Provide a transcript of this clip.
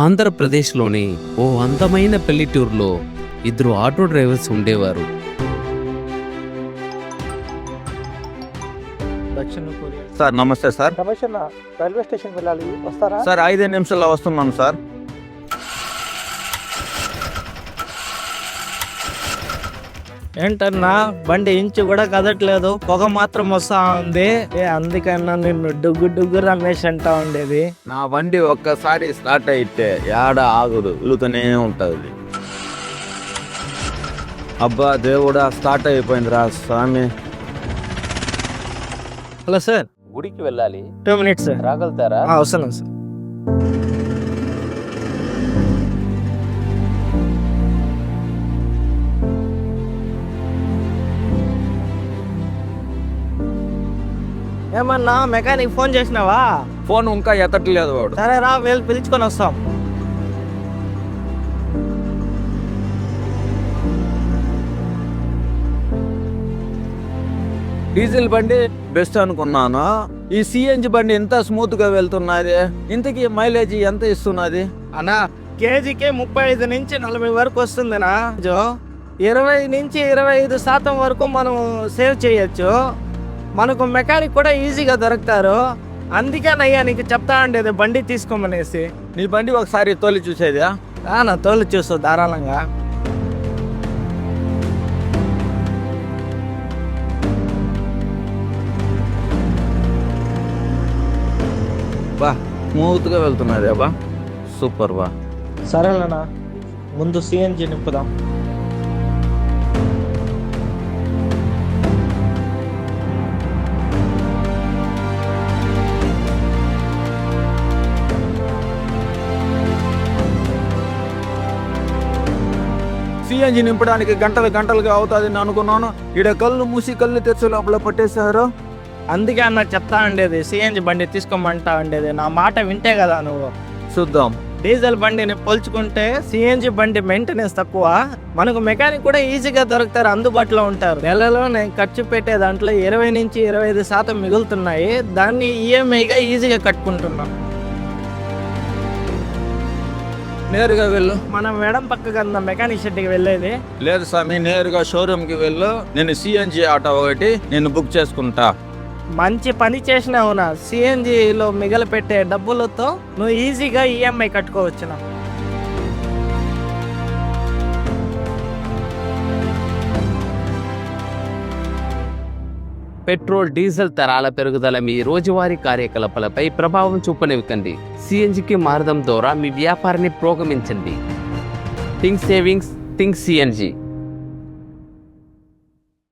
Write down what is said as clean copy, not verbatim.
ఆంధ్రప్రదేశ్లోని ఓ అందమైన పల్లెటూరులో ఇద్దరు ఆటో డ్రైవర్స్ ఉండేవారు. దక్షిణ కొరియా. సార్ నమస్తే సార్. రమేష్ అన్న, రైల్వే స్టేషన్ వెళ్ళాలి, వస్తారా? సార్ 5 నిమిషాల్లో వస్తున్నాను సార్. ఏంటన్నా బండి ఇంచు కూడా కదట్లేదు, పొగ మాత్రం వస్తా ఉంది. అందుకన్నా నిన్ను డుగ్గు డుగ్గు రమేష్ అంటా ఉండేది. నా బండి ఒక్కసారి స్టార్ట్ అయితే ఏడ ఆగదు, వెళుతూనే ఉంటుంది. అబ్బా దేవుడా, స్టార్ట్ అయిపోయిందిరా స్వామి. హలో సార్, గుడికి వెళ్ళాలి, 2 minutes సార్. రాగలుగుతారా? వస్తున్నాను సార్. ఏమన్నా మెకానిక్ ఫోన్ చేసినావా? ఫోన్ ఇంకా ఎత్తట్లేదు వాడు. సరే రా, వెళ్ళి పిలుచుకొని వస్తాం. డీజిల్ బండి బెస్ట్ అనుకున్నాను. ఈ సిఎన్జి బండి ఎంత స్మూత్ గా వెళ్తున్నది. ఇంతకీ మైలేజ్ ఎంత ఇస్తున్నది? అన్నా, కేజీకే 35 నుంచి 40 వరకు వస్తుందినా. 20 నుంచి 25% వరకు మనం సేవ్ చేయొచ్చు. మనకు మెకానిక్ కూడా ఈజీగా దొరుకుతారు. అందుకేనయ్యా నీకు చెప్తా ఉండేది బండి తీసుకోమనేసి. నీ బండి ఒకసారి తోలి చూసేదా? నా తోలు చూస్తావు ధారాళంగా. బా స్మూత్ గా వెళ్తున్నది. బా సూపర్ బా. సరేనా, ముందు సిఎన్జి నింపుదాం. సిఎన్జి నింపడానికి గంటలుగా అవుతుంది అనుకున్నాను. ఈడ కళ్ళు మూసి కళ్ళు తెచ్చు లోపల పట్టేశారు. అందుకే అన్న చెప్తా ఉండేది సిఎన్జి బండి తీసుకోమంటా ఉండేది. నా మాట వింటే కదా నువ్వు. చూద్దాం. డీజిల్ బండిని పోల్చుకుంటే సిఎన్జి బండి మెయింటెనెన్స్ తక్కువ, మనకు మెకానిక్ కూడా ఈజీగా దొరుకుతారు, అందుబాటులో ఉంటారు. నెలలో నేను ఖర్చు పెట్టే దాంట్లో 20 నుంచి 25% మిగులుతున్నాయి. దాన్ని ఈఎంఐగా ఈజీగా కట్టుకుంటున్నాం. నేరుగా వెళ్ళు. మనం మేడం పక్కగా ఉన్న మెకానిక్ షెడ్కి వెళ్ళేది. లేదు స్వామి, నేరుగా షోరూమ్ కి వెళ్ళు. నేను సిఎన్జి ఆటో ఒకటి నేను బుక్ చేసుకుంటా. మంచి పని చేసినావునా. సిఎన్జిలో మిగల పెట్టే డబ్బులతో నువ్వు ఈజీగా ఈఎంఐ కట్టుకోవచ్చు. పెట్రోల్ డీజిల్ ధరల పెరుగుదల మీ రోజువారీ కార్యకలాపాలపై ప్రభావం చూపనివ్వకండి. సిఎన్జికి మారడం ద్వారా మీ వ్యాపారాన్ని పురోగమించండి. Think savings, think CNG.